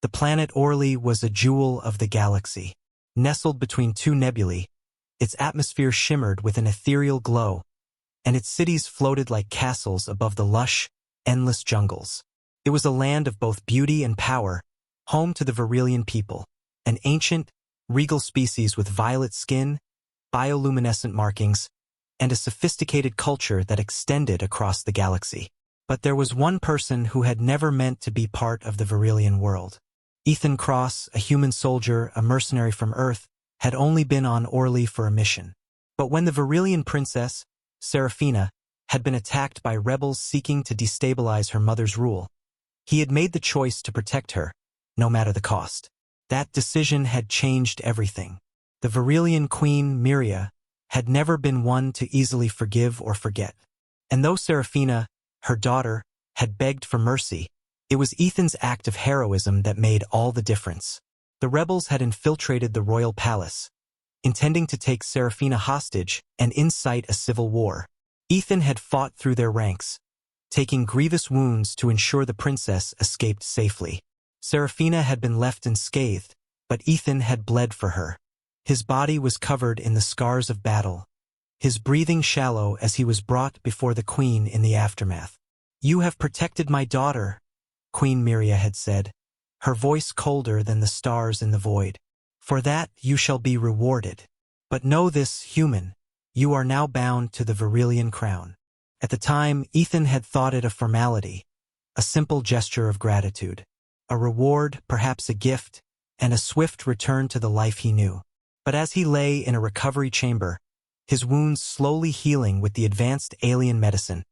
The planet Orly was a jewel of the galaxy. Nestled between two nebulae, its atmosphere shimmered with an ethereal glow, and its cities floated like castles above the lush, endless jungles. It was a land of both beauty and power, home to the Virelian people, an ancient, regal species with violet skin, bioluminescent markings, and a sophisticated culture that extended across the galaxy. But there was one person who had never meant to be part of the Virelian world. Ethan Cross, a human soldier, a mercenary from Earth, had only been on Orly for a mission. But when the Virelian princess, Seraphina, had been attacked by rebels seeking to destabilize her mother's rule, he had made the choice to protect her, no matter the cost. That decision had changed everything. The Virelian queen, Myria, had never been one to easily forgive or forget. And though Seraphina, her daughter, had begged for mercy, it was Ethan's act of heroism that made all the difference. The rebels had infiltrated the royal palace, intending to take Seraphina hostage and incite a civil war. Ethan had fought through their ranks, taking grievous wounds to ensure the princess escaped safely. Seraphina had been left unscathed, but Ethan had bled for her. His body was covered in the scars of battle, his breathing shallow as he was brought before the queen in the aftermath. "You have protected my daughter," Queen Myria had said, her voice colder than the stars in the void. "For that you shall be rewarded. But know this, human, you are now bound to the Virelian crown." At the time, Ethan had thought it a formality, a simple gesture of gratitude, a reward, perhaps a gift, and a swift return to the life he knew. But as he lay in a recovery chamber, his wounds slowly healing with the advanced alien medicine,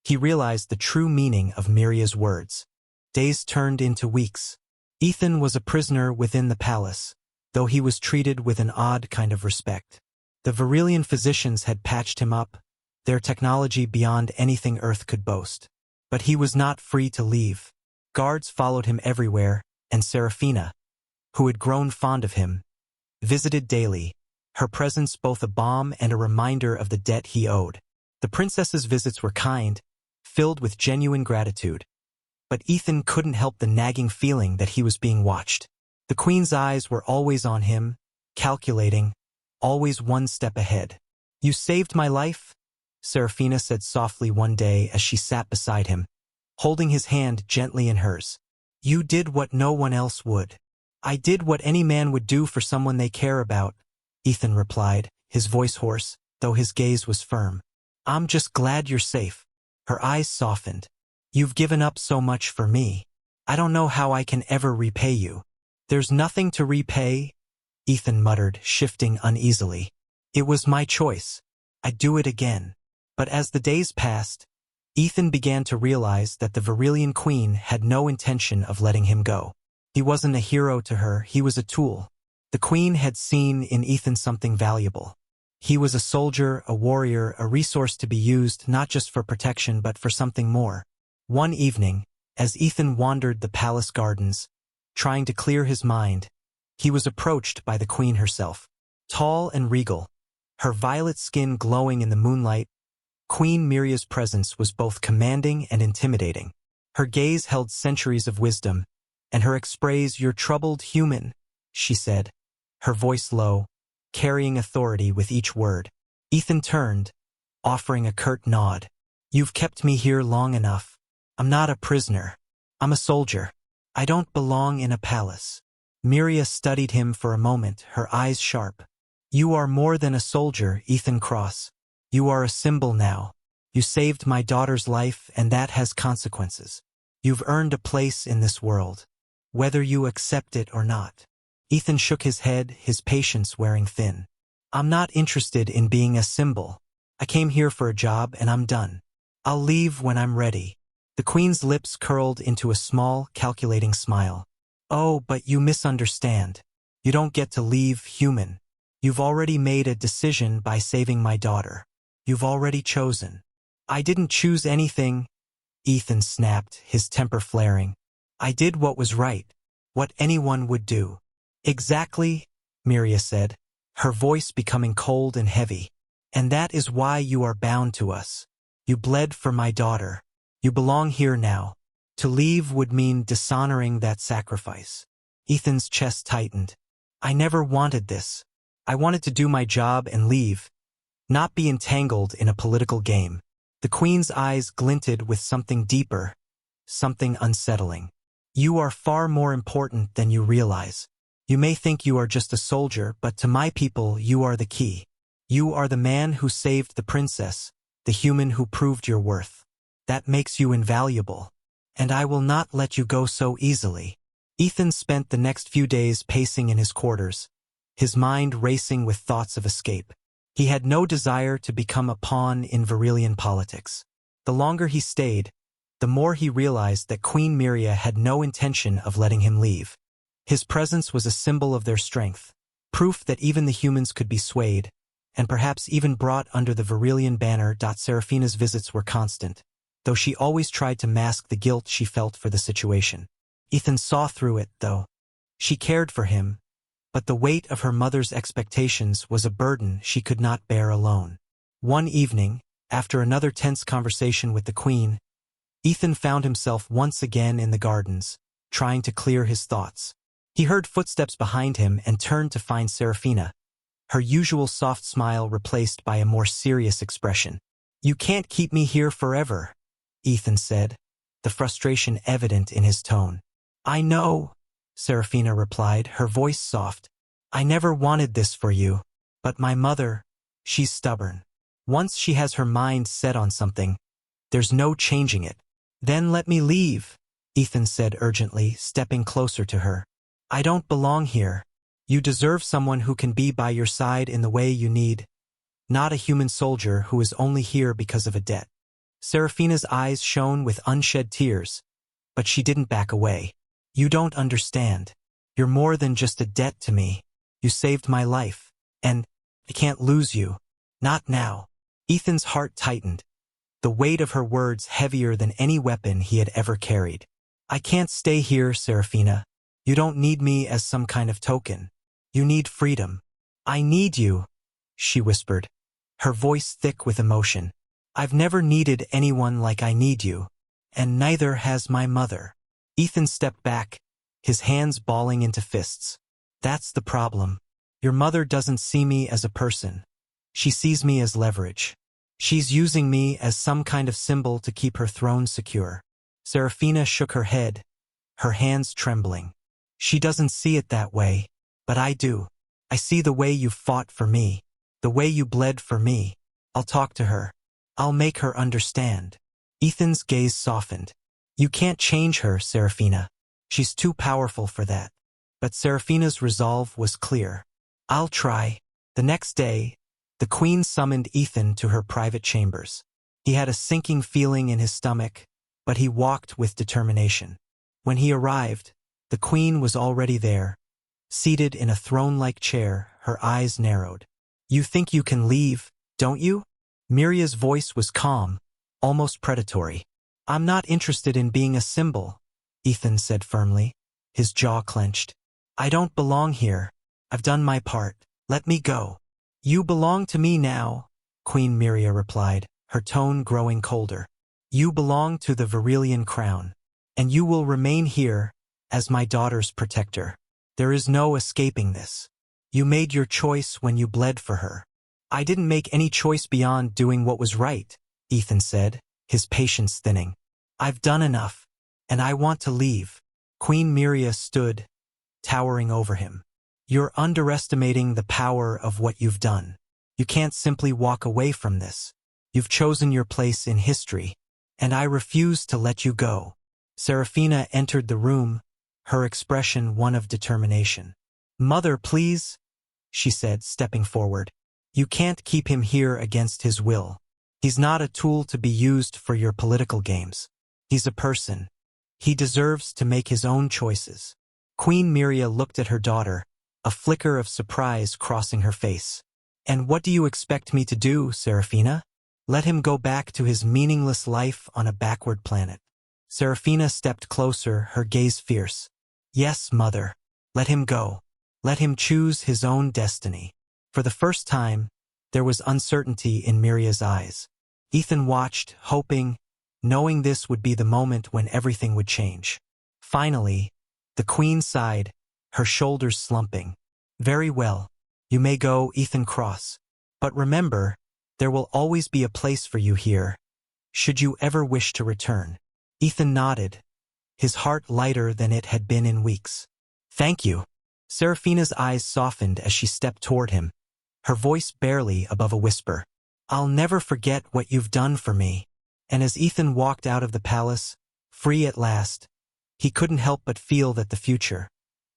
he realized the true meaning of Myria's words. Days turned into weeks. Ethan was a prisoner within the palace, though he was treated with an odd kind of respect. The Virelian physicians had patched him up, their technology beyond anything Earth could boast. But he was not free to leave. Guards followed him everywhere, and Seraphina, who had grown fond of him, visited daily, her presence both a balm and a reminder of the debt he owed. The princess's visits were kind, filled with genuine gratitude. But Ethan couldn't help the nagging feeling that he was being watched. The queen's eyes were always on him, calculating, always one step ahead. "You saved my life," Seraphina said softly one day as she sat beside him, holding his hand gently in hers. "You did what no one else would." "I did what any man would do for someone they care about," Ethan replied, his voice hoarse, though his gaze was firm. "I'm just glad you're safe." Her eyes softened. "You've given up so much for me. I don't know how I can ever repay you." "There's nothing to repay," Ethan muttered, shifting uneasily. "It was my choice. I'd do it again." But as the days passed, Ethan began to realize that the Virelian queen had no intention of letting him go. He wasn't a hero to her, he was a tool. The queen had seen in Ethan something valuable. He was a soldier, a warrior, a resource to be used not just for protection but for something more. One evening, as Ethan wandered the palace gardens, trying to clear his mind, he was approached by the queen herself. Tall and regal, her violet skin glowing in the moonlight, Queen Myria's presence was both commanding and intimidating. Her gaze held centuries of wisdom, and her express, "You're troubled human," she said, her voice low, carrying authority with each word. Ethan turned, offering a curt nod. "You've kept me here long enough. I'm not a prisoner. I'm a soldier. I don't belong in a palace." Myria studied him for a moment, her eyes sharp. "You are more than a soldier, Ethan Cross. You are a symbol now. You saved my daughter's life, and that has consequences. You've earned a place in this world, whether you accept it or not." Ethan shook his head, his patience wearing thin. "I'm not interested in being a symbol. I came here for a job, and I'm done. I'll leave when I'm ready." The queen's lips curled into a small, calculating smile. "Oh, but you misunderstand. You don't get to leave, human. You've already made a decision by saving my daughter. You've already chosen." "I didn't choose anything," Ethan snapped, his temper flaring. "I did what was right, what anyone would do." "Exactly," Myria said, her voice becoming cold and heavy. "And that is why you are bound to us. You bled for my daughter. You belong here now. To leave would mean dishonoring that sacrifice." Ethan's chest tightened. I never wanted this. I wanted to do my job and leave, not be entangled in a political game. The Queen's eyes glinted with something deeper, something unsettling. You are far more important than you realize. You may think you are just a soldier, but to my people you are the key. You are the man who saved the princess, the human who proved your worth. That makes you invaluable. And I will not let you go so easily. Ethan spent the next few days pacing in his quarters, his mind racing with thoughts of escape. He had no desire to become a pawn in Varillian politics. The longer he stayed, the more he realized that Queen Myria had no intention of letting him leave. His presence was a symbol of their strength, proof that even the humans could be swayed, and perhaps even brought under the Varillian banner. Seraphina's visits were constant, though she always tried to mask the guilt she felt for the situation. Ethan saw through it, though. She cared for him, but the weight of her mother's expectations was a burden she could not bear alone. One evening, after another tense conversation with the Queen, Ethan found himself once again in the gardens, trying to clear his thoughts. He heard footsteps behind him and turned to find Seraphina, her usual soft smile replaced by a more serious expression. You can't keep me here forever, Ethan said, the frustration evident in his tone. I know, Seraphina replied, her voice soft. I never wanted this for you, but my mother, she's stubborn. Once she has her mind set on something, there's no changing it. Then let me leave, Ethan said urgently, stepping closer to her. I don't belong here. You deserve someone who can be by your side in the way you need, not a human soldier who is only here because of a debt. Seraphina's eyes shone with unshed tears, but she didn't back away. You don't understand. You're more than just a debt to me. You saved my life, and I can't lose you. Not now. Ethan's heart tightened, the weight of her words heavier than any weapon he had ever carried. I can't stay here, Seraphina. You don't need me as some kind of token. You need freedom. I need you, she whispered, her voice thick with emotion. I've never needed anyone like I need you, and neither has my mother. Ethan stepped back, his hands balling into fists. That's the problem. Your mother doesn't see me as a person. She sees me as leverage. She's using me as some kind of symbol to keep her throne secure. Seraphina shook her head, her hands trembling. She doesn't see it that way, but I do. I see the way you fought for me, the way you bled for me. I'll talk to her. I'll make her understand. Ethan's gaze softened. You can't change her, Seraphina. She's too powerful for that. But Seraphina's resolve was clear. I'll try. The next day, the Queen summoned Ethan to her private chambers. He had a sinking feeling in his stomach, but he walked with determination. When he arrived, the Queen was already there, seated in a throne-like chair, her eyes narrowed. You think you can leave, don't you? Myria's voice was calm, almost predatory. I'm not interested in being a symbol, Ethan said firmly, his jaw clenched. I don't belong here. I've done my part. Let me go. You belong to me now, Queen Myria replied, her tone growing colder. You belong to the Varillian crown, and you will remain here as my daughter's protector. There is no escaping this. You made your choice when you bled for her. I didn't make any choice beyond doing what was right, Ethan said, his patience thinning. I've done enough, and I want to leave. Queen Myria stood, towering over him. You're underestimating the power of what you've done. You can't simply walk away from this. You've chosen your place in history, and I refuse to let you go. Seraphina entered the room, her expression one of determination. Mother, please, she said, stepping forward. You can't keep him here against his will. He's not a tool to be used for your political games. He's a person. He deserves to make his own choices. Queen Myria looked at her daughter, a flicker of surprise crossing her face. And what do you expect me to do, Seraphina? Let him go back to his meaningless life on a backward planet. Seraphina stepped closer, her gaze fierce. Yes, mother. Let him go. Let him choose his own destiny. For the first time, there was uncertainty in Myria's eyes. Ethan watched, hoping, knowing this would be the moment when everything would change. Finally, the Queen sighed, her shoulders slumping. Very well. You may go, Ethan Cross. But remember, there will always be a place for you here, should you ever wish to return. Ethan nodded, his heart lighter than it had been in weeks. Thank you. Seraphina's eyes softened as she stepped toward him, her voice barely above a whisper. I'll never forget what you've done for me. And as Ethan walked out of the palace, free at last, he couldn't help but feel that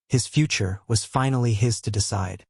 his future, was finally his to decide.